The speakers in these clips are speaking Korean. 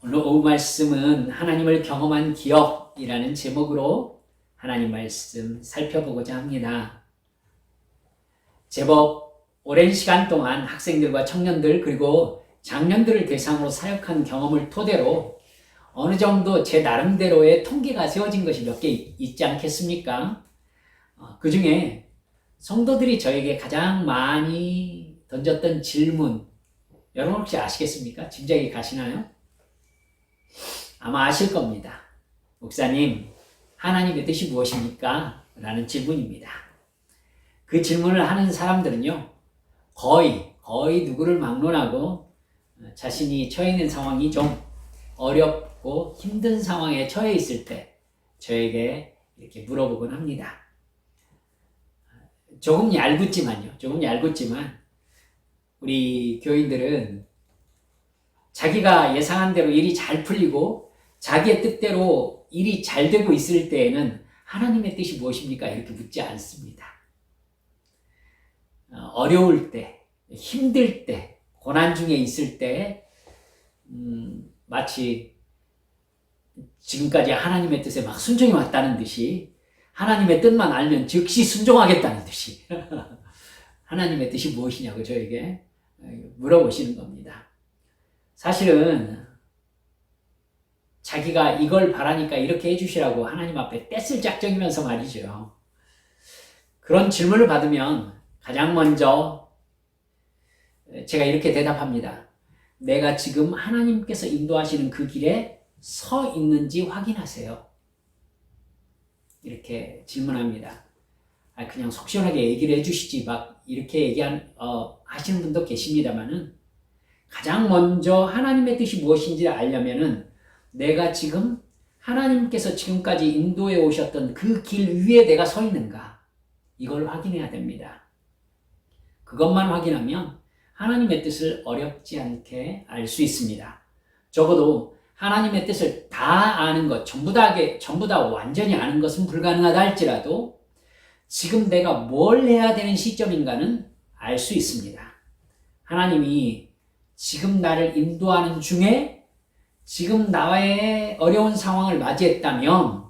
오늘 오후 말씀은 하나님을 경험한 기억이라는 제목으로 하나님 말씀 살펴보고자 합니다. 제법 오랜 시간 동안 학생들과 청년들 그리고 장년들을 대상으로 사역한 경험을 토대로 어느 정도 제 나름대로의 통계가 세워진 것이 몇 개 있지 않겠습니까? 그 중에 성도들이 저에게 가장 많이 던졌던 질문, 여러분 혹시 아시겠습니까? 짐작이 가시나요? 아마 아실 겁니다. 목사님, 하나님의 뜻이 무엇입니까? 라는 질문입니다. 그 질문을 하는 사람들은요, 거의 누구를 막론하고 자신이 처해 있는 상황이 좀 어렵고 힘든 상황에 처해 있을 때 저에게 이렇게 물어보곤 합니다. 조금 얄궂지만 우리 교인들은 자기가 예상한 대로 일이 잘 풀리고 자기의 뜻대로 일이 잘 되고 있을 때에는 하나님의 뜻이 무엇입니까? 이렇게 묻지 않습니다. 어려울 때, 힘들 때, 고난 중에 있을 때 마치 지금까지 하나님의 뜻에 막 순종해 왔다는 듯이 하나님의 뜻만 알면 즉시 순종하겠다는 듯이 하나님의 뜻이 무엇이냐고 저에게 물어보시는 겁니다. 사실은 자기가 이걸 바라니까 이렇게 해주시라고 하나님 앞에 떼쓸 작정이면서 말이죠. 그런 질문을 받으면 가장 먼저 제가 이렇게 대답합니다. 내가 지금 하나님께서 인도하시는 그 길에 서 있는지 확인하세요. 이렇게 질문합니다. 그냥 속 시원하게 얘기를 해주시지 막 이렇게 하시는 분도 계십니다만은 가장 먼저 하나님의 뜻이 무엇인지를 알려면은 내가 지금 하나님께서 지금까지 인도해 오셨던 그 길 위에 내가 서 있는가 이걸 확인해야 됩니다. 그것만 확인하면 하나님의 뜻을 어렵지 않게 알 수 있습니다. 적어도 하나님의 뜻을 다 아는 것, 전부 다 완전히 아는 것은 불가능하다 할지라도 지금 내가 뭘 해야 되는 시점인가는 알 수 있습니다. 하나님이 지금 나를 인도하는 중에 지금 나의 어려운 상황을 맞이했다면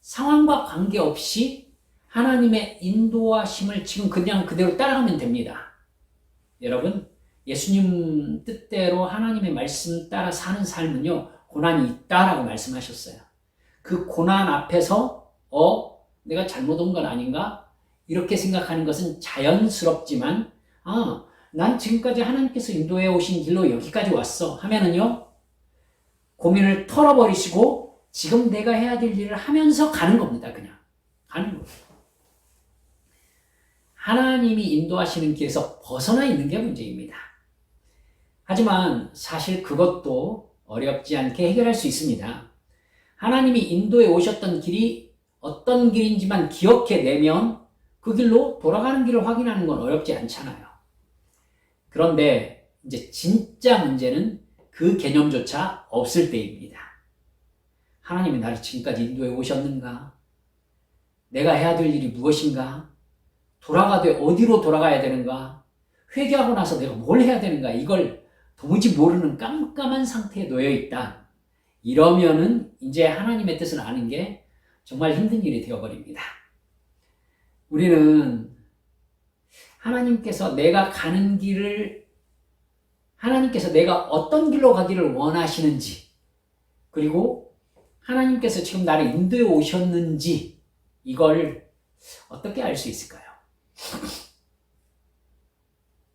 상황과 관계없이 하나님의 인도하심을 지금 그냥 그대로 따라가면 됩니다. 여러분, 예수님 뜻대로 하나님의 말씀 따라 사는 삶은요, 고난이 있다라고 말씀하셨어요. 그 고난 앞에서 내가 잘못 온 건 아닌가? 이렇게 생각하는 것은 자연스럽지만 난 지금까지 하나님께서 인도해 오신 길로 여기까지 왔어 하면은요, 고민을 털어버리시고 지금 내가 해야 될 일을 하면서 가는 겁니다. 그냥 가는 거예요. 하나님이 인도하시는 길에서 벗어나 있는 게 문제입니다. 하지만 사실 그것도 어렵지 않게 해결할 수 있습니다. 하나님이 인도해 오셨던 길이 어떤 길인지만 기억해내면 그 길로 돌아가는 길을 확인하는 건 어렵지 않잖아요. 그런데 이제 진짜 문제는 그 개념조차 없을 때입니다. 하나님이 나를 지금까지 인도해 오셨는가? 내가 해야 될 일이 무엇인가? 돌아가되 어디로 돌아가야 되는가? 회개하고 나서 내가 뭘 해야 되는가? 이걸 도무지 모르는 깜깜한 상태에 놓여 있다. 이러면은 이제 하나님의 뜻을 아는 게 정말 힘든 일이 되어버립니다. 우리는 하나님께서 내가 가는 길을, 하나님께서 내가 어떤 길로 가기를 원하시는지, 그리고 하나님께서 지금 나를 인도해 오셨는지, 이걸 어떻게 알 수 있을까요?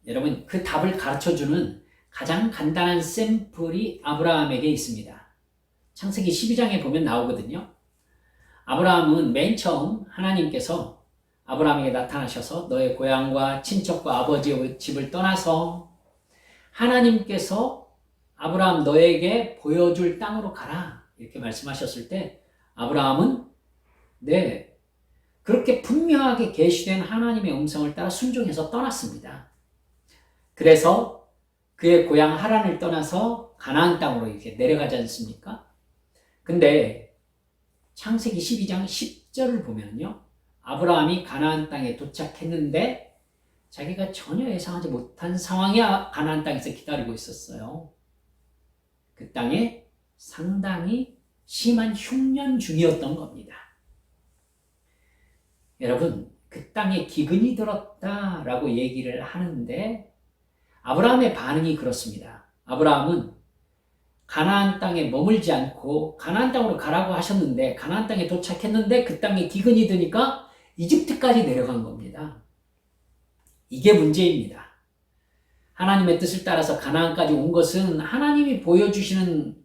여러분, 그 답을 가르쳐주는 가장 간단한 샘플이 아브라함에게 있습니다. 창세기 12장에 보면 나오거든요. 아브라함은 맨 처음 하나님께서 아브라함에게 나타나셔서 너의 고향과 친척과 아버지의 집을 떠나서 하나님께서 아브라함 너에게 보여줄 땅으로 가라 이렇게 말씀하셨을 때 아브라함은 그렇게 분명하게 계시된 하나님의 음성을 따라 순종해서 떠났습니다. 그래서 그의 고향 하란을 떠나서 가나안 땅으로 이렇게 내려가지 않습니까? 근데 창세기 12장 10절을 보면요, 아브라함이 가나안 땅에 도착했는데 자기가 전혀 예상하지 못한 상황이 가나안 땅에서 기다리고 있었어요. 그 땅에 상당히 심한 흉년 중이었던 겁니다. 여러분, 그 땅에 기근이 들었다라고 얘기를 하는데 아브라함의 반응이 그렇습니다. 아브라함은 가나안 땅에 머물지 않고 가나안 땅으로 가라고 하셨는데 가나안 땅에 도착했는데 그 땅에 기근이 드니까 이집트까지 내려간 겁니다. 이게 문제입니다. 하나님의 뜻을 따라서 가나안까지 온 것은 하나님이 보여주시는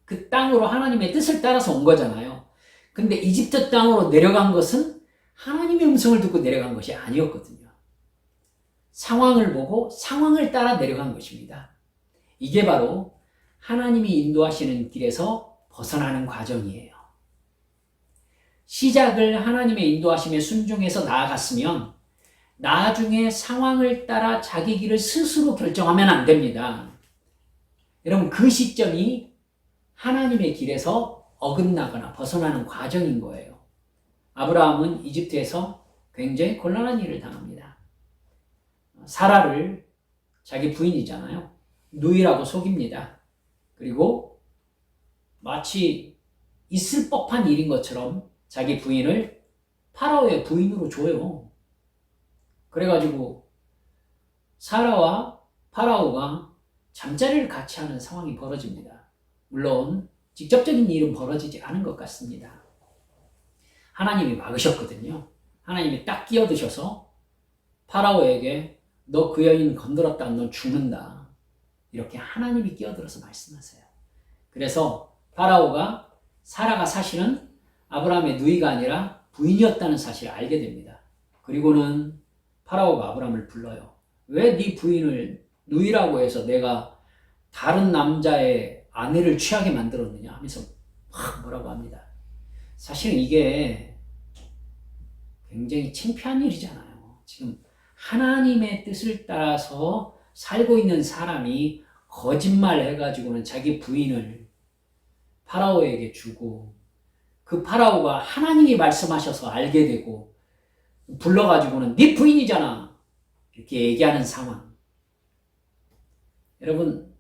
그 땅으로 하나님의 뜻을 따라서 온 거잖아요. 근데 이집트 땅으로 내려간 것은 하나님의 음성을 듣고 내려간 것이 아니었거든요. 상황을 보고 상황을 따라 내려간 것입니다. 이게 바로 하나님이 인도하시는 길에서 벗어나는 과정이에요. 시작을 하나님의 인도하심에 순종해서 나아갔으면 나중에 상황을 따라 자기 길을 스스로 결정하면 안 됩니다. 여러분, 그 시점이 하나님의 길에서 어긋나거나 벗어나는 과정인 거예요. 아브라함은 이집트에서 굉장히 곤란한 일을 당합니다. 사라를 자기 부인이잖아요. 누이라고 속입니다. 그리고 마치 있을 법한 일인 것처럼 자기 부인을 파라오의 부인으로 줘요. 그래가지고 사라와 파라오가 잠자리를 같이 하는 상황이 벌어집니다. 물론 직접적인 일은 벌어지지 않은 것 같습니다. 하나님이 막으셨거든요. 하나님이 딱 끼어드셔서 파라오에게 너 그 여인 건드렸다가 너 죽는다. 이렇게 하나님이 끼어들어서 말씀하세요. 그래서 파라오가 사라가 사실은 아브라함의 누이가 아니라 부인이었다는 사실을 알게 됩니다. 그리고는 파라오가 아브라함을 불러요. 왜 네 부인을 누이라고 해서 내가 다른 남자의 아내를 취하게 만들었느냐 하면서 막 뭐라고 합니다. 사실은 이게 굉장히 창피한 일이잖아요. 지금 하나님의 뜻을 따라서 살고 있는 사람이 거짓말 해가지고는 자기 부인을 파라오에게 주고 그 파라오가 하나님이 말씀하셔서 알게 되고 불러가지고는 네 부인이잖아 이렇게 얘기하는 상황. 여러분,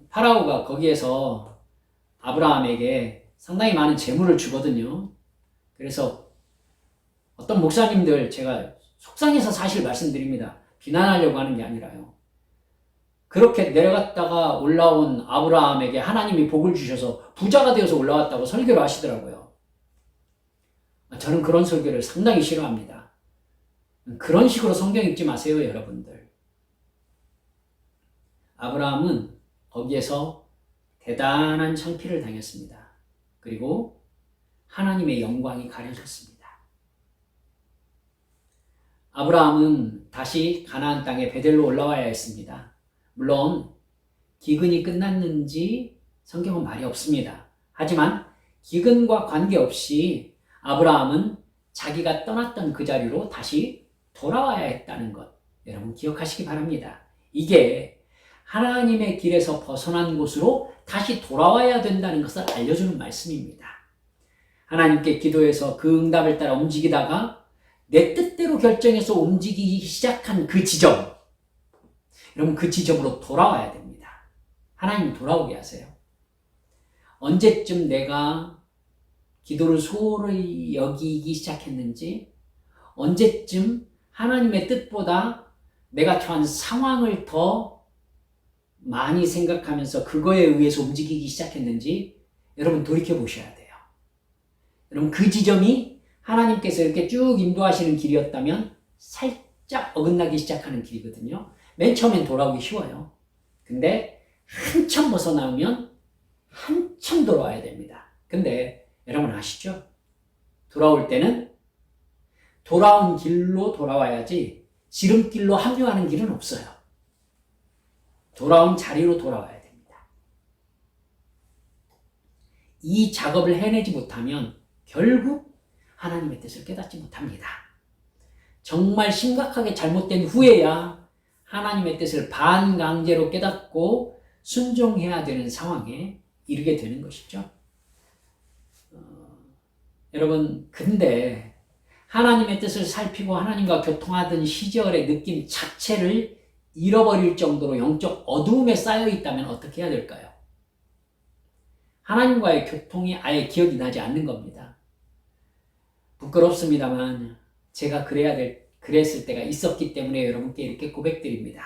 파라오가 거기에서 아브라함에게 상당히 많은 재물을 주거든요. 그래서 어떤 목사님들, 제가 속상해서 사실 말씀드립니다. 비난하려고 하는 게 아니라요. 그렇게 내려갔다가 올라온 아브라함에게 하나님이 복을 주셔서 부자가 되어서 올라왔다고 설교를 하시더라고요. 저는 그런 설교를 상당히 싫어합니다. 그런 식으로 성경 읽지 마세요, 여러분들. 아브라함은 거기에서 대단한 창피를 당했습니다. 그리고 하나님의 영광이 가려졌습니다. 아브라함은 다시 가나안 땅에 베델로 올라와야 했습니다. 물론 기근이 끝났는지 성경은 말이 없습니다. 하지만 기근과 관계없이 아브라함은 자기가 떠났던 그 자리로 다시 돌아와야 했다는 것, 여러분 기억하시기 바랍니다. 이게 하나님의 길에서 벗어난 곳으로 다시 돌아와야 된다는 것을 알려주는 말씀입니다. 하나님께 기도해서 그 응답을 따라 움직이다가 내 뜻대로 결정해서 움직이기 시작한 그 지점, 여러분 그 지점으로 돌아와야 됩니다. 하나님 돌아오게 하세요. 언제쯤 내가 기도를 소홀히 여기기 시작했는지, 언제쯤 하나님의 뜻보다 내가 처한 상황을 더 많이 생각하면서 그거에 의해서 움직이기 시작했는지 여러분 돌이켜 보셔야 돼요. 여러분 그 지점이 하나님께서 이렇게 쭉 인도하시는 길이었다면 살짝 어긋나기 시작하는 길이거든요. 맨 처음엔 돌아오기 쉬워요. 근데 한참 벗어나면 한참 돌아와야 됩니다. 근데 여러분 아시죠? 돌아올 때는 돌아온 길로 돌아와야지 지름길로 합류하는 길은 없어요. 돌아온 자리로 돌아와야 됩니다. 이 작업을 해내지 못하면 결국 하나님의 뜻을 깨닫지 못합니다. 정말 심각하게 잘못된 후에야 하나님의 뜻을 반강제로 깨닫고 순종해야 되는 상황에 이르게 되는 것이죠. 여러분, 근데 하나님의 뜻을 살피고 하나님과 교통하던 시절의 느낌 자체를 잃어버릴 정도로 영적 어두움에 쌓여 있다면 어떻게 해야 될까요? 하나님과의 교통이 아예 기억이 나지 않는 겁니다. 부끄럽습니다만 제가 그랬을 때가 있었기 때문에 여러분께 이렇게 고백드립니다.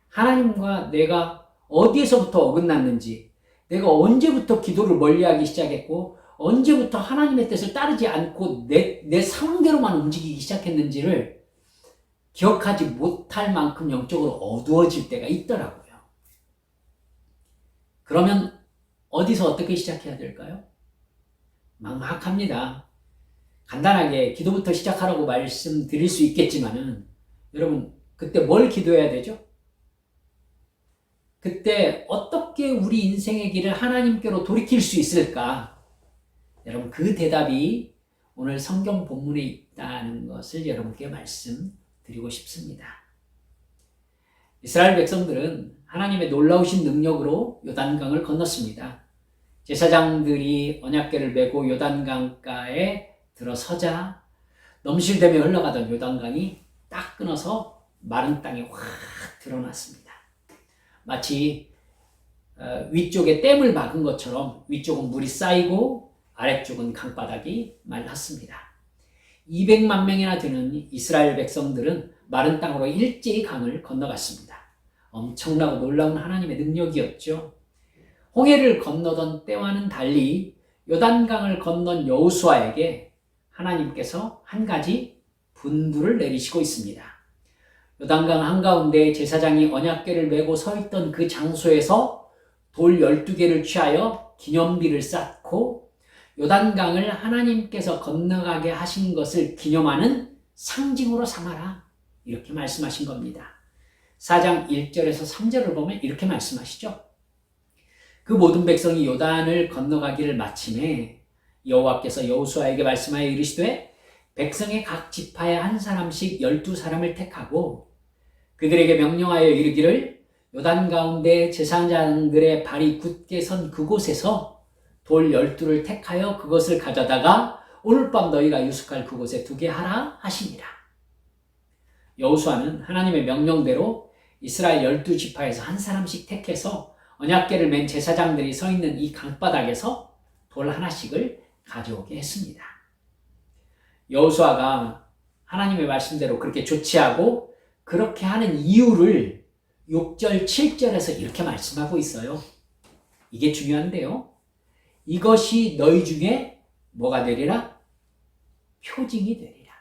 하나님과 내가 어디에서부터 어긋났는지, 내가 언제부터 기도를 멀리하기 시작했고 언제부터 하나님의 뜻을 따르지 않고 내 상대로만 움직이기 시작했는지를 기억하지 못할 만큼 영적으로 어두워질 때가 있더라고요. 그러면 어디서 어떻게 시작해야 될까요? 막막합니다. 간단하게 기도부터 시작하라고 말씀드릴 수 있겠지만은 여러분 그때 뭘 기도해야 되죠? 그때 어떻게 우리 인생의 길을 하나님께로 돌이킬 수 있을까? 여러분 그 대답이 오늘 성경 본문에 있다는 것을 여러분께 말씀드리고 싶습니다. 이스라엘 백성들은 하나님의 놀라우신 능력으로 요단강을 건넜습니다. 제사장들이 언약궤를 메고 요단강가에 들어서자 넘실대며 흘러가던 요단강이 딱 끊어서 마른 땅에 확 드러났습니다. 마치 위쪽에 댐을 막은 것처럼 위쪽은 물이 쌓이고 아래쪽은 강바닥이 말랐습니다. 200만 명이나 되는 이스라엘 백성들은 마른 땅으로 일제히 강을 건너갔습니다. 엄청나고 놀라운 하나님의 능력이었죠. 홍해를 건너던 때와는 달리 요단강을 건넌 여호수아에게 하나님께서 한 가지 분부를 내리시고 있습니다. 요단강 한가운데 제사장이 언약궤를 메고 서 있던 그 장소에서 돌 12개를 취하여 기념비를 쌓고 요단강을 하나님께서 건너가게 하신 것을 기념하는 상징으로 삼아라. 이렇게 말씀하신 겁니다. 4장 1절에서 3절을 보면 이렇게 말씀하시죠. 그 모든 백성이 요단을 건너가기를 마침에 여호와께서 여호수아에게 말씀하여 이르시되 백성의 각 지파에 한 사람씩 12사람을 택하고 그들에게 명령하여 이르기를 요단 가운데 제사장들의 발이 굳게 선 그곳에서 돌 12를 택하여 그것을 가져다가 오늘 밤 너희가 유숙할 그곳에 두게 하라 하시니라. 여호수아는 하나님의 명령대로 이스라엘 12지파에서 한 사람씩 택해서 언약궤를 맨 제사장들이 서 있는 이 강바닥에서 돌 하나씩을 가져오게 했습니다. 여호수아가 하나님의 말씀대로 그렇게 조치하고 그렇게 하는 이유를 6절, 7절에서 이렇게 말씀하고 있어요. 이게 중요한데요. 이것이 너희 중에 뭐가 되리라? 표징이 되리라.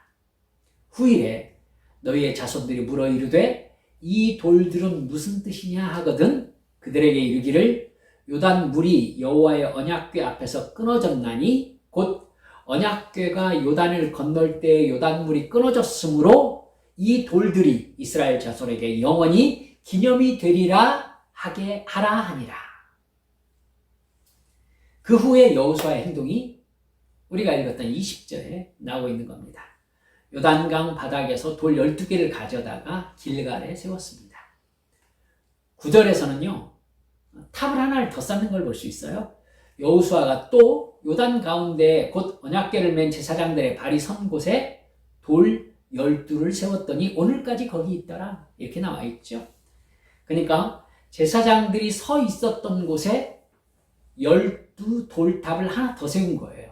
후일에 너희의 자손들이 물어 이르되 이 돌들은 무슨 뜻이냐 하거든 그들에게 이르기를 요단 물이 여호와의 언약궤 앞에서 끊어졌나니 곧 언약궤가 요단을 건널 때 요단 물이 끊어졌으므로 이 돌들이 이스라엘 자손에게 영원히 기념이 되리라 하게 하라 하니라. 그 후에 여호수아의 행동이 우리가 읽었던 20절에 나오고 있는 겁니다. 요단강 바닥에서 돌 12개를 가져다가 길갈에 세웠습니다. 9절에서는요. 탑을 하나를 더 쌓는 걸 볼 수 있어요. 여호수아가 또 요단 가운데 곧 언약궤를 맨 제사장들의 발이 선 곳에 돌 12를 세웠더니 오늘까지 거기 있더라. 이렇게 나와 있죠. 그러니까 제사장들이 서 있었던 곳에 12돌탑을 하나 더 세운 거예요.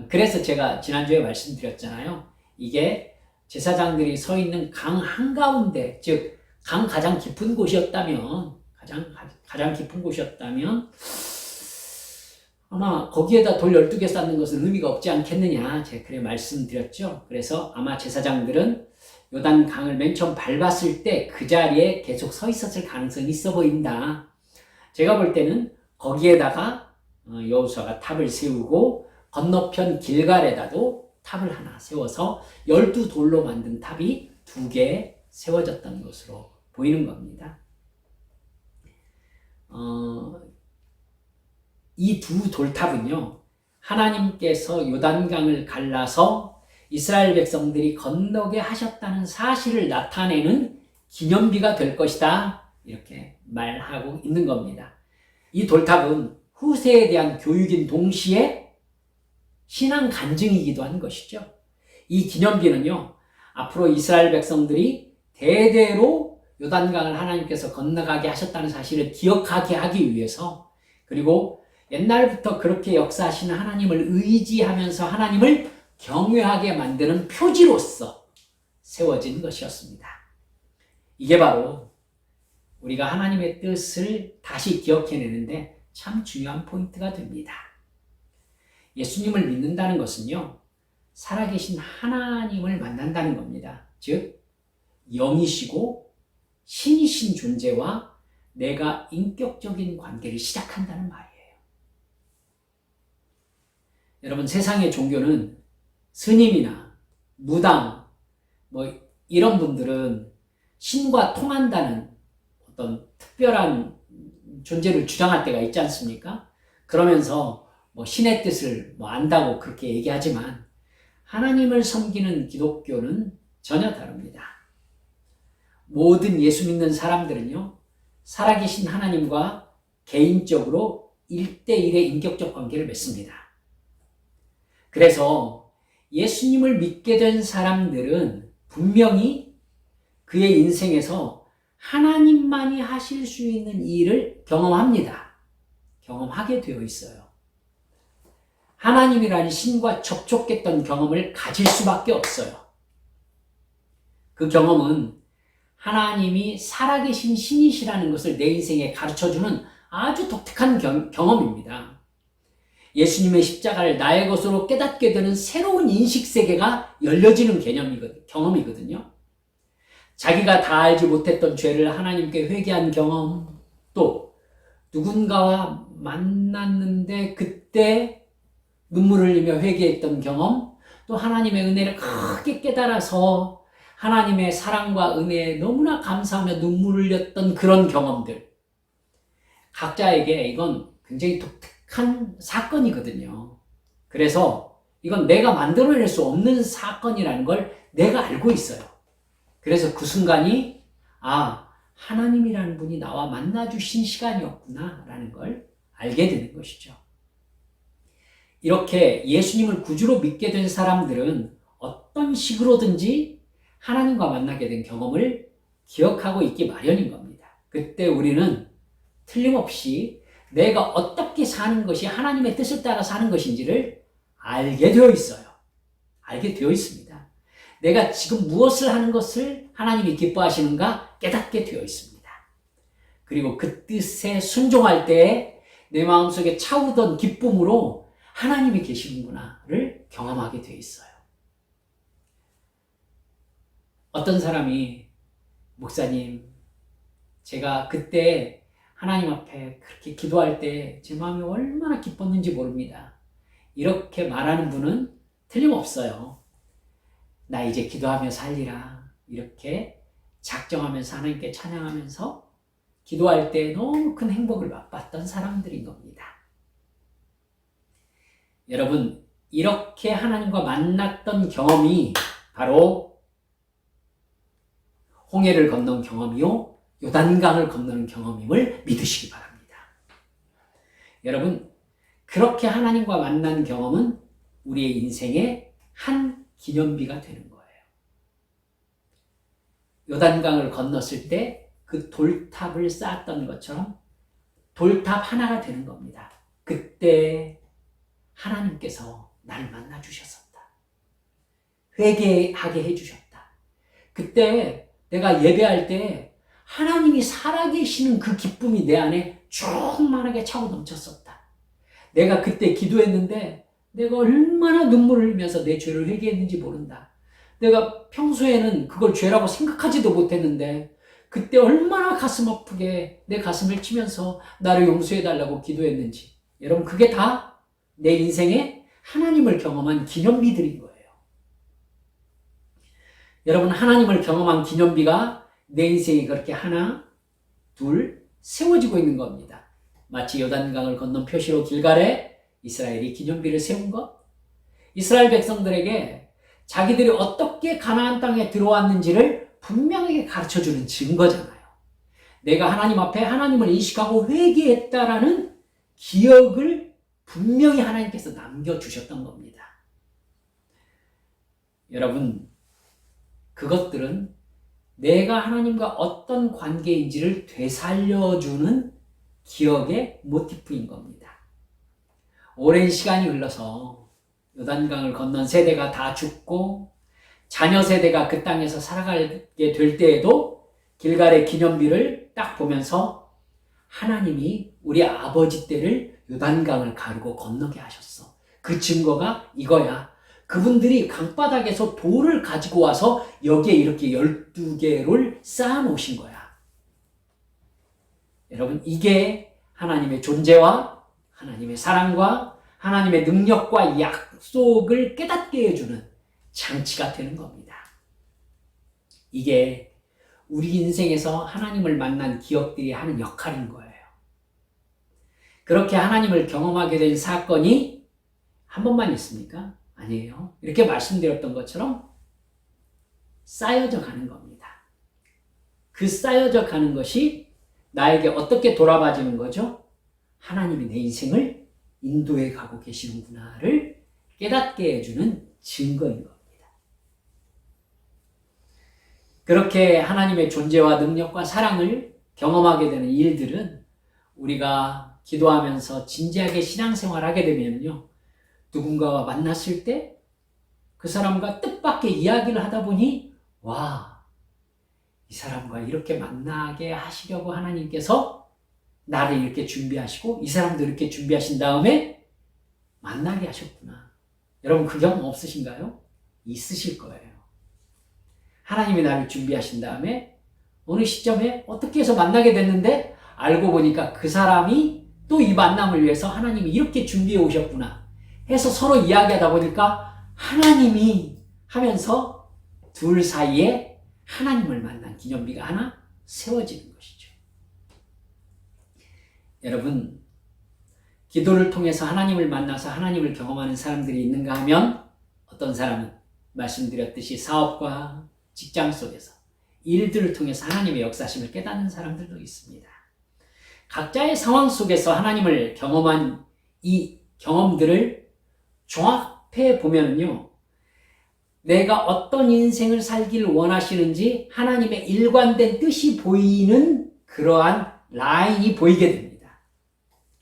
그래서 제가 지난주에 말씀드렸잖아요. 이게 제사장들이 서 있는 강 한가운데, 즉 강 가장 깊은 곳이었다면 가장 깊은 곳이었다면 아마 거기에다 돌 12개 쌓는 것은 의미가 없지 않겠느냐 제가 그래 말씀드렸죠. 그래서 아마 제사장들은 요단 강을 맨 처음 밟았을 때 그 자리에 계속 서 있었을 가능성이 있어 보인다. 제가 볼 때는 거기에다가 여호수아가 탑을 세우고 건너편 길갈에다도 탑을 하나 세워서 12돌로 만든 탑이 2개 세워졌던 것으로 보이는 겁니다. 이 두 돌탑은요, 하나님께서 요단강을 갈라서 이스라엘 백성들이 건너게 하셨다는 사실을 나타내는 기념비가 될 것이다. 이렇게 말하고 있는 겁니다. 이 돌탑은 후세에 대한 교육인 동시에 신앙 간증이기도 한 것이죠. 이 기념비는요, 앞으로 이스라엘 백성들이 대대로 요단강을 하나님께서 건너가게 하셨다는 사실을 기억하게 하기 위해서 그리고 옛날부터 그렇게 역사하시는 하나님을 의지하면서 하나님을 경외하게 만드는 표지로서 세워진 것이었습니다. 이게 바로 우리가 하나님의 뜻을 다시 기억해내는데 참 중요한 포인트가 됩니다. 예수님을 믿는다는 것은요, 살아계신 하나님을 만난다는 겁니다. 즉, 영이시고 신이신 존재와 내가 인격적인 관계를 시작한다는 말이에요. 여러분, 세상의 종교는 스님이나 무당, 이런 분들은 신과 통한다는 어떤 특별한 존재를 주장할 때가 있지 않습니까? 그러면서 신의 뜻을 안다고 그렇게 얘기하지만 하나님을 섬기는 기독교는 전혀 다릅니다. 모든 예수 믿는 사람들은요, 살아계신 하나님과 개인적으로 1대1의 인격적 관계를 맺습니다. 그래서 예수님을 믿게 된 사람들은 분명히 그의 인생에서 하나님만이 하실 수 있는 일을 경험합니다. 경험하게 되어 있어요. 하나님이라는 신과 접촉했던 경험을 가질 수밖에 없어요. 그 경험은 하나님이 살아계신 신이시라는 것을 내 인생에 가르쳐주는 아주 독특한 경험입니다. 예수님의 십자가를 나의 것으로 깨닫게 되는 새로운 인식세계가 열려지는 경험이거든요. 자기가 다 알지 못했던 죄를 하나님께 회개한 경험, 또 누군가와 만났는데 그때 눈물을 흘리며 회개했던 경험, 또 하나님의 은혜를 크게 깨달아서 하나님의 사랑과 은혜에 너무나 감사하며 눈물을 흘렸던 그런 경험들. 각자에게 이건 굉장히 독특한 사건이거든요. 그래서 이건 내가 만들어낼 수 없는 사건이라는 걸 내가 알고 있어요. 그래서 그 순간이 하나님이라는 분이 나와 만나주신 시간이었구나 라는 걸 알게 되는 것이죠. 이렇게 예수님을 구주로 믿게 된 사람들은 어떤 식으로든지 하나님과 만나게 된 경험을 기억하고 있기 마련인 겁니다. 그때 우리는 틀림없이 내가 어떻게 사는 것이 하나님의 뜻을 따라 사는 것인지를 알게 되어 있어요. 알게 되어 있습니다. 내가 지금 무엇을 하는 것을 하나님이 기뻐하시는가 깨닫게 되어 있습니다. 그리고 그 뜻에 순종할 때 내 마음속에 차오르던 기쁨으로 하나님이 계시는구나를 경험하게 되어 있어요. 어떤 사람이 목사님, 제가 그때 하나님 앞에 그렇게 기도할 때 제 마음이 얼마나 기뻤는지 모릅니다. 이렇게 말하는 분은 틀림없어요. 나 이제 기도하며 살리라. 이렇게 작정하면서 하나님께 찬양하면서 기도할 때 너무 큰 행복을 맛봤던 사람들인 겁니다. 여러분, 이렇게 하나님과 만났던 경험이 바로 홍해를 건넌 경험이요, 요단강을 건너는 경험임을 믿으시기 바랍니다. 여러분, 그렇게 하나님과 만난 경험은 우리의 인생의 한 기념비가 되는 거예요. 요단강을 건넜을 때 그 돌탑을 쌓았던 것처럼 돌탑 하나가 되는 겁니다. 그때 하나님께서 나를 만나 주셨었다. 회개하게 해주셨다. 그때 내가 예배할 때 하나님이 살아계시는 그 기쁨이 내 안에 충만하게 차고 넘쳤었다. 내가 그때 기도했는데 내가 얼마나 눈물을 흘리면서 내 죄를 회개했는지 모른다. 내가 평소에는 그걸 죄라고 생각하지도 못했는데 그때 얼마나 가슴 아프게 내 가슴을 치면서 나를 용서해달라고 기도했는지. 여러분, 그게 다 내 인생에 하나님을 경험한 기념비들인 거예요. 여러분, 하나님을 경험한 기념비가 내 인생에 그렇게 하나, 둘 세워지고 있는 겁니다. 마치 요단강을 건넌 표시로 길갈에 이스라엘이 기념비를 세운 것. 이스라엘 백성들에게 자기들이 어떻게 가나안 땅에 들어왔는지를 분명하게 가르쳐주는 증거잖아요. 내가 하나님 앞에 하나님을 인식하고 회개했다라는 기억을 분명히 하나님께서 남겨주셨던 겁니다. 여러분, 그것들은 내가 하나님과 어떤 관계인지를 되살려주는 기억의 모티프인 겁니다. 오랜 시간이 흘러서 요단강을 건넌 세대가 다 죽고 자녀 세대가 그 땅에서 살아가게 될 때에도 길갈의 기념비를 딱 보면서 하나님이 우리 아버지 때를 요단강을 가르고 건너게 하셨어. 그 증거가 이거야. 그분들이 강바닥에서 돌을 가지고 와서 여기에 이렇게 12개를 쌓아 놓으신 거야. 여러분, 이게 하나님의 존재와 하나님의 사랑과 하나님의 능력과 약속을 깨닫게 해주는 장치가 되는 겁니다. 이게 우리 인생에서 하나님을 만난 기억들이 하는 역할인 거예요. 그렇게 하나님을 경험하게 된 사건이 한 번만 있습니까? 아니에요. 이렇게 말씀드렸던 것처럼 쌓여져 가는 겁니다. 그 쌓여져 가는 것이 나에게 어떻게 돌아봐지는 거죠? 하나님이 내 인생을 인도해 가고 계시는구나를 깨닫게 해주는 증거인 겁니다. 그렇게 하나님의 존재와 능력과 사랑을 경험하게 되는 일들은 우리가 기도하면서 진지하게 신앙생활하게 되면요, 누군가와 만났을 때 그 사람과 뜻밖의 이야기를 하다 보니 와, 이 사람과 이렇게 만나게 하시려고 하나님께서 나를 이렇게 준비하시고 이 사람도 이렇게 준비하신 다음에 만나게 하셨구나. 여러분 그 경험 없으신가요? 있으실 거예요. 하나님이 나를 준비하신 다음에 어느 시점에 어떻게 해서 만나게 됐는데 알고 보니까 그 사람이 또 이 만남을 위해서 하나님이 이렇게 준비해 오셨구나 해서 서로 이야기하다 보니까 하나님이 하면서 둘 사이에 하나님을 만난 기념비가 하나 세워지는 것이죠. 여러분, 기도를 통해서 하나님을 만나서 하나님을 경험하는 사람들이 있는가 하면 어떤 사람은 말씀드렸듯이 사업과 직장 속에서 일들을 통해서 하나님의 역사심을 깨닫는 사람들도 있습니다. 각자의 상황 속에서 하나님을 경험한 이 경험들을 종합해 보면요, 내가 어떤 인생을 살기를 원하시는지 하나님의 일관된 뜻이 보이는 그러한 라인이 보이게 됩니다.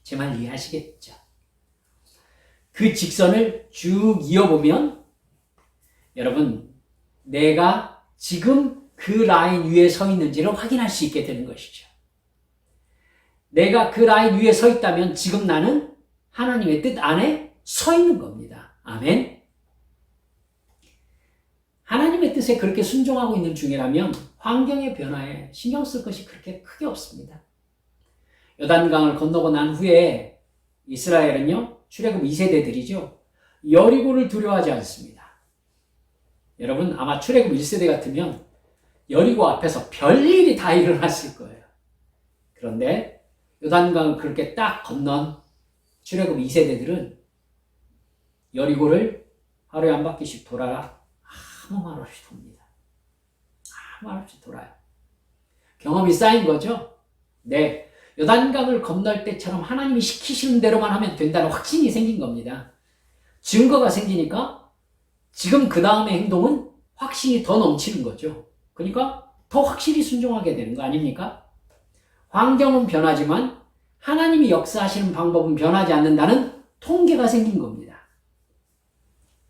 제 말 이해하시겠죠? 그 직선을 쭉 이어보면 여러분, 내가 지금 그 라인 위에 서 있는지를 확인할 수 있게 되는 것이죠. 내가 그 라인 위에 서 있다면 지금 나는 하나님의 뜻 안에 서 있는 겁니다. 아멘. 하나님의 뜻에 그렇게 순종하고 있는 중이라면 환경의 변화에 신경 쓸 것이 그렇게 크게 없습니다. 요단강을 건너고 난 후에 이스라엘은요, 출애굽 2세대들이죠. 여리고를 두려워하지 않습니다. 여러분 아마 출애굽 1세대 같으면 여리고 앞에서 별일이 다 일어났을 거예요. 그런데 요단강을 그렇게 딱 건넌 출애굽 2세대들은 여리고를 하루에 한 바퀴씩 돌아라. 아무 말 없이 돕니다. 아무 말 없이 돌아요. 경험이 쌓인 거죠? 네. 요단강을 건널 때처럼 하나님이 시키시는 대로만 하면 된다는 확신이 생긴 겁니다. 증거가 생기니까 지금 그 다음의 행동은 확신이 더 넘치는 거죠. 그러니까 더 확실히 순종하게 되는 거 아닙니까? 환경은 변하지만 하나님이 역사하시는 방법은 변하지 않는다는 통계가 생긴 겁니다.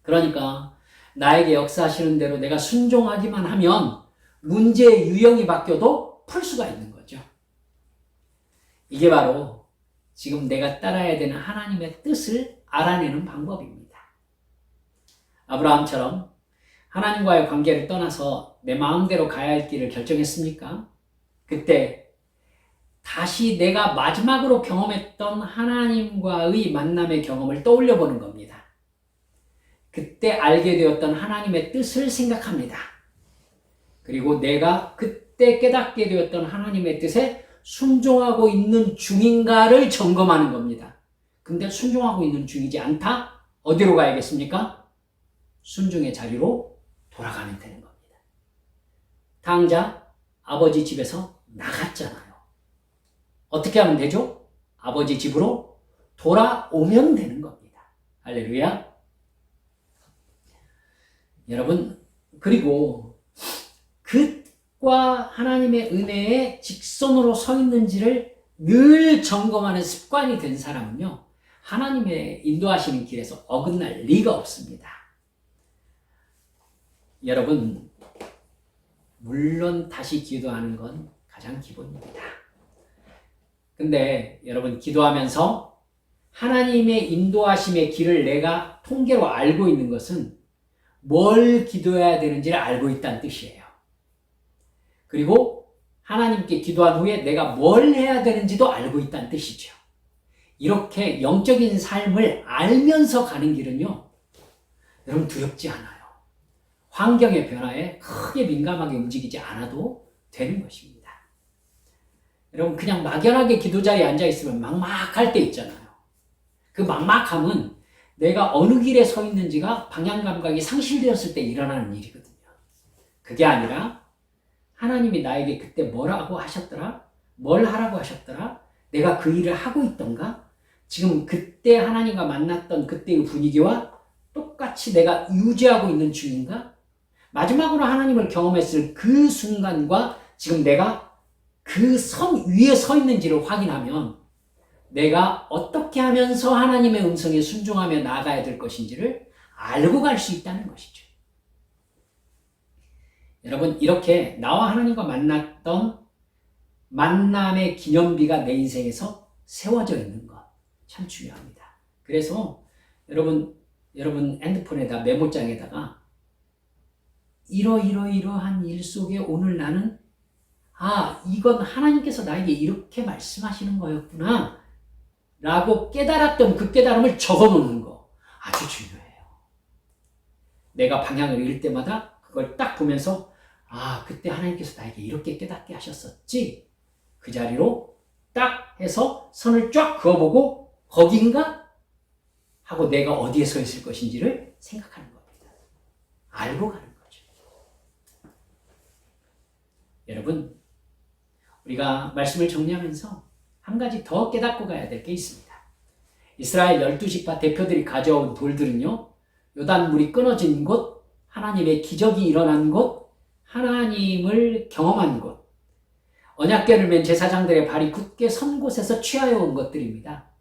그러니까 나에게 역사하시는 대로 내가 순종하기만 하면 문제의 유형이 바뀌어도 풀 수가 있는 거죠. 이게 바로 지금 내가 따라야 되는 하나님의 뜻을 알아내는 방법입니다. 아브라함처럼 하나님과의 관계를 떠나서 내 마음대로 가야 할 길을 결정했습니까? 그때 다시 내가 마지막으로 경험했던 하나님과의 만남의 경험을 떠올려 보는 겁니다. 그때 알게 되었던 하나님의 뜻을 생각합니다. 그리고 내가 그때 깨닫게 되었던 하나님의 뜻에 순종하고 있는 중인가를 점검하는 겁니다. 근데 순종하고 있는 중이지 않다? 어디로 가야겠습니까? 순종의 자리로 돌아가면 되는 겁니다. 당자 아버지 집에서 나갔잖아요. 어떻게 하면 되죠? 아버지 집으로 돌아오면 되는 겁니다. 할렐루야. 여러분, 그리고 그과 하나님의 은혜에 직선으로 서 있는지를 늘 점검하는 습관이 된 사람은요, 하나님의 인도하시는 길에서 어긋날 리가 없습니다. 여러분, 물론 다시 기도하는 건 가장 기본입니다. 근데 여러분, 기도하면서 하나님의 인도하심의 길을 내가 통계로 알고 있는 것은 뭘 기도해야 되는지를 알고 있다는 뜻이에요. 그리고 하나님께 기도한 후에 내가 뭘 해야 되는지도 알고 있다는 뜻이죠. 이렇게 영적인 삶을 알면서 가는 길은요, 여러분 두렵지 않아요. 환경의 변화에 크게 민감하게 움직이지 않아도 되는 것입니다. 여러분, 그냥 막연하게 기도 자리에 앉아있으면 막막할 때 있잖아요. 그 막막함은 내가 어느 길에 서 있는지가 방향 감각이 상실되었을 때 일어나는 일이거든요. 그게 아니라 하나님이 나에게 그때 뭐라고 하셨더라? 뭘 하라고 하셨더라? 내가 그 일을 하고 있던가? 지금 그때 하나님과 만났던 그때의 분위기와 똑같이 내가 유지하고 있는 중인가? 마지막으로 하나님을 경험했을 그 순간과 지금 내가 그 선 위에 서 있는지를 확인하면 내가 어떻게 하면서 하나님의 음성에 순종하며 나아가야 될 것인지를 알고 갈 수 있다는 것이죠. 여러분, 이렇게 나와 하나님과 만났던 만남의 기념비가 내 인생에서 세워져 있는 것 참 중요합니다. 그래서 여러분 핸드폰에다 메모장에다가 이러한 일 속에 오늘 나는 이건 하나님께서 나에게 이렇게 말씀하시는 거였구나 라고 깨달았던 그 깨달음을 적어놓는 거 아주 중요해요. 내가 방향을 잃을 때마다 그걸 딱 보면서 그때 하나님께서 나에게 이렇게 깨닫게 하셨었지. 그 자리로 딱 해서 선을 쫙 그어보고 거긴가? 하고 내가 어디에 서 있을 것인지를 생각하는 겁니다. 알고 가는 거죠. 여러분, 우리가 말씀을 정리하면서 한 가지 더 깨닫고 가야 될 게 있습니다. 이스라엘 12지파 대표들이 가져온 돌들은요, 요단물이 끊어진 곳, 하나님의 기적이 일어난 곳, 하나님을 경험한 곳, 언약궤를 맨 제사장들의 발이 굳게 선 곳에서 취하여 온 것들입니다.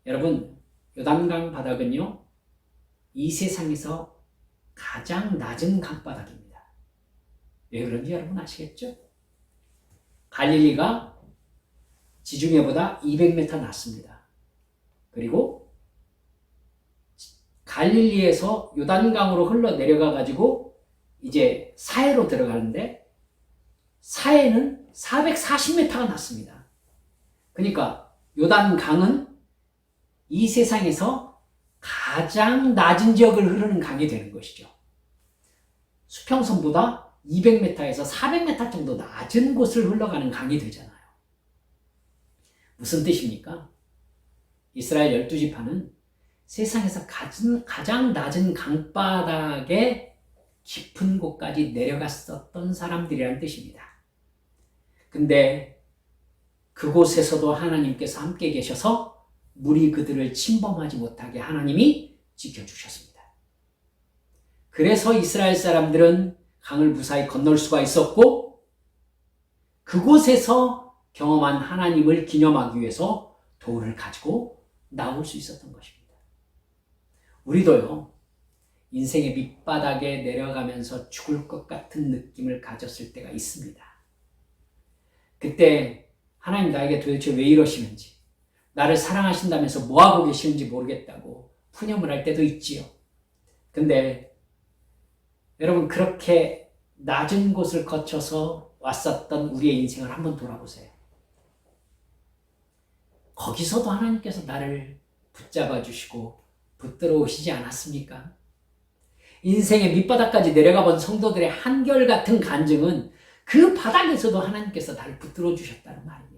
여러분, 요단강 바닥은요, 이 세상에서 가장 낮은 강바닥입니다. 왜 그런지 여러분 아시겠죠? 갈릴리가 지중해보다 200m 낮습니다. 그리고 갈릴리에서 요단강으로 흘러내려가가지고 이제 사해로 들어가는데 사해는 440m가 낮습니다. 그러니까 요단강은 이 세상에서 가장 낮은 지역을 흐르는 강이 되는 것이죠. 수평선보다 200m에서 400m 정도 낮은 곳을 흘러가는 강이 되잖아요. 무슨 뜻입니까? 이스라엘 12지파는 세상에서 가장 낮은 강바닥의 깊은 곳까지 내려갔었던 사람들이라는 뜻입니다. 근데 그곳에서도 하나님께서 함께 계셔서 물이 그들을 침범하지 못하게 하나님이 지켜주셨습니다. 그래서 이스라엘 사람들은 강을 무사히 건널 수가 있었고 그곳에서 경험한 하나님을 기념하기 위해서 돌을 가지고 나올 수 있었던 것입니다. 우리도요, 인생의 밑바닥에 내려가면서 죽을 것 같은 느낌을 가졌을 때가 있습니다. 그때 하나님 나에게 도대체 왜 이러시는지, 나를 사랑하신다면서 뭐하고 계시는지 모르겠다고 푸념을 할 때도 있지요. 근데 여러분, 그렇게 낮은 곳을 거쳐서 왔었던 우리의 인생을 한번 돌아보세요. 거기서도 하나님께서 나를 붙잡아 주시고 붙들어 오시지 않았습니까? 인생의 밑바닥까지 내려가 본 성도들의 한결같은 간증은 그 바닥에서도 하나님께서 나를 붙들어 주셨다는 말입니다.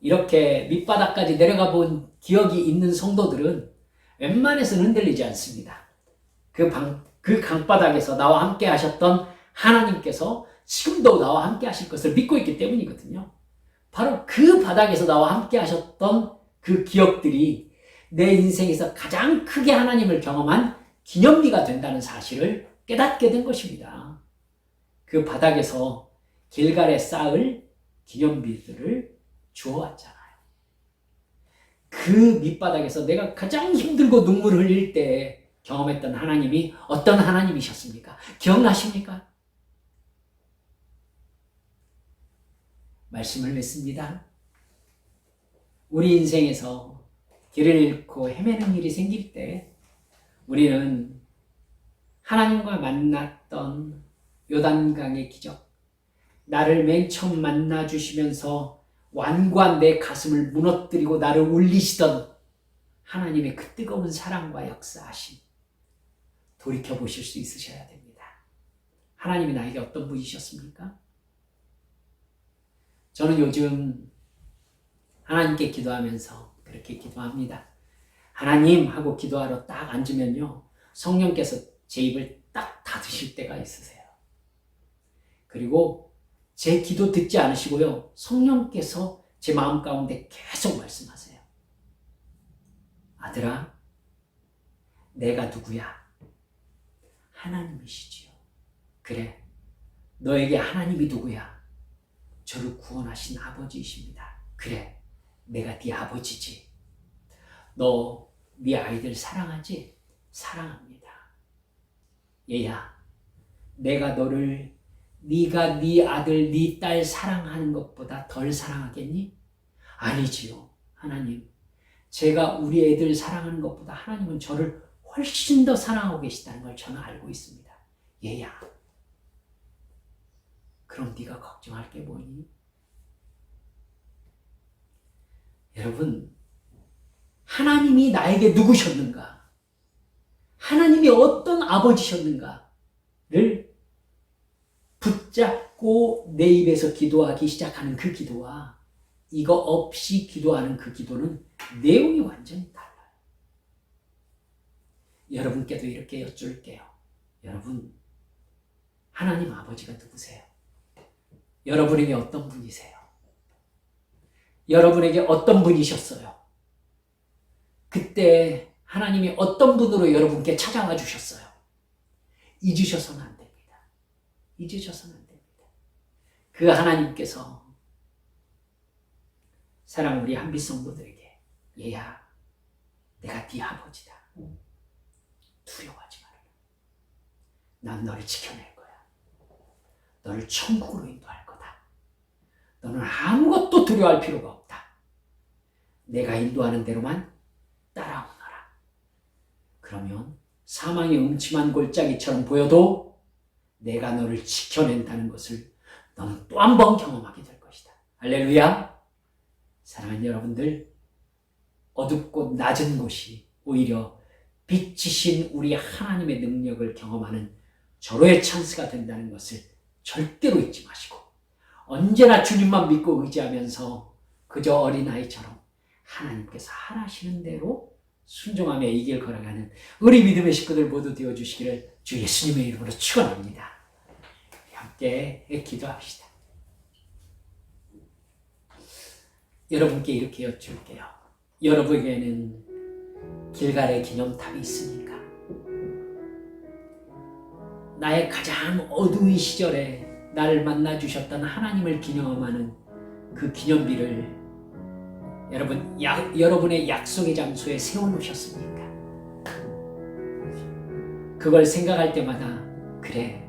이렇게 밑바닥까지 내려가 본 기억이 있는 성도들은 웬만해서는 흔들리지 않습니다. 그 강바닥에서 나와 함께 하셨던 하나님께서 지금도 나와 함께 하실 것을 믿고 있기 때문이거든요. 바로 그 바닥에서 나와 함께 하셨던 그 기억들이 내 인생에서 가장 크게 하나님을 경험한 기념비가 된다는 사실을 깨닫게 된 것입니다. 그 바닥에서 길갈에 쌓을 기념비들을 주어왔잖아요. 그 밑바닥에서 내가 가장 힘들고 눈물을 흘릴 때 경험했던 하나님이 어떤 하나님이셨습니까? 기억나십니까? 말씀을 맺습니다. 우리 인생에서 길을 잃고 헤매는 일이 생길 때 우리는 하나님과 만났던 요단강의 기적, 나를 맨 처음 만나주시면서 완고한 내 가슴을 무너뜨리고 나를 울리시던 하나님의 그 뜨거운 사랑과 역사하심 돌이켜보실 수 있으셔야 됩니다. 하나님이 나에게 어떤 분이셨습니까? 저는 요즘 하나님께 기도하면서 그렇게 기도합니다. 하나님 하고 기도하러 딱 앉으면요, 성령께서 제 입을 딱 닫으실 때가 있으세요. 그리고 제 기도 듣지 않으시고요, 성령께서 제 마음 가운데 계속 말씀하세요. 아들아, 내가 누구야? 하나님이시지요. 그래, 너에게 하나님이 누구야? 저를 구원하신 아버지이십니다. 그래, 내가 네 아버지지. 너 네 아이들 사랑하지? 사랑합니다. 얘야, 내가 너를 네가 네 아들, 네 딸 사랑하는 것보다 덜 사랑하겠니? 아니지요. 하나님, 제가 우리 애들 사랑하는 것보다 하나님은 저를 훨씬 더 사랑하고 계시다는 걸 저는 알고 있습니다. 얘야, 그럼 네가 걱정할 게 뭐니? 여러분, 하나님이 나에게 누구셨는가? 하나님이 어떤 아버지셨는가를 붙잡고 내 입에서 기도하기 시작하는 그 기도와 이거 없이 기도하는 그 기도는 내용이 완전히 달라요. 여러분께도 이렇게 여쭐게요. 여러분, 하나님 아버지가 누구세요? 여러분에게 어떤 분이세요? 여러분에게 어떤 분이셨어요? 그때 하나님이 어떤 분으로 여러분께 찾아와 주셨어요? 잊으셔서는 안 됩니다. 잊으셔서는 안 됩니다. 그 하나님께서 사랑 우리 한빛 성도들에게, 얘야, 내가 네 아버지다. 두려워하지 말아라. 난 너를 지켜낼 거야. 너를 천국으로 인도할 거다. 너는 아무것도 두려워할 필요가 없다. 내가 인도하는 대로만 따라오너라. 그러면 사망의 음침한 골짜기처럼 보여도 내가 너를 지켜낸다는 것을 너는 또 한 번 경험하게 될 것이다. 할렐루야. 사랑하는 여러분들, 어둡고 낮은 곳이 오히려 빛이신 우리 하나님의 능력을 경험하는 절호의 찬스가 된다는 것을 절대로 잊지 마시고, 언제나 주님만 믿고 의지하면서 그저 어린아이처럼 하나님께서 하라시는 대로 순종하며 이 길 걸어가는 우리 믿음의 식구들 모두 되어주시기를 주 예수님의 이름으로 축원합니다. 함께 기도합시다. 여러분께 이렇게 여쭐게요. 여러분에게는 길갈의 기념탑이 있습니까? 나의 가장 어두운 시절에 나를 만나주셨던 하나님을 기념하는 그 기념비를 여러분의 약속의 장소에 세워놓으셨습니까? 그걸 생각할 때마다, 그래,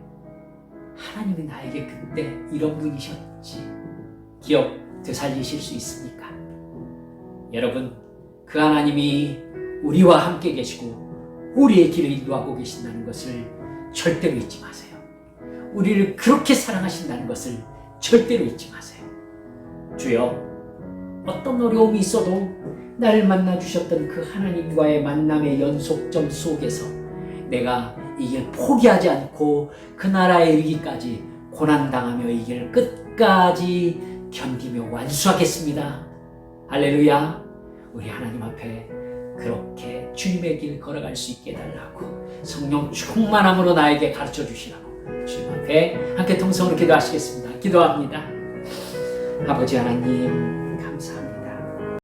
하나님이 나에게 그때 이런 분이셨지, 기억 되살리실 수 있습니까? 여러분, 그 하나님이 우리와 함께 계시고 우리의 길을 인도하고 계신다는 것을 절대로 잊지 마세요. 우리를 그렇게 사랑하신다는 것을 절대로 잊지 마세요. 주여, 어떤 어려움이 있어도 나를 만나주셨던 그 하나님과의 만남의 연속점 속에서 내가 이 길 포기하지 않고 그 나라에 이르기까지 고난당하며 이 길 끝까지 견디며 완수하겠습니다. 할렐루야. 우리 하나님 앞에 그렇게 주님의 길 걸어갈 수 있게 해달라고, 성령 충만함으로 나에게 가르쳐 주시라고 주님 앞에 함께 통성으로 기도하시겠습니다. 기도합니다. 아버지 하나님,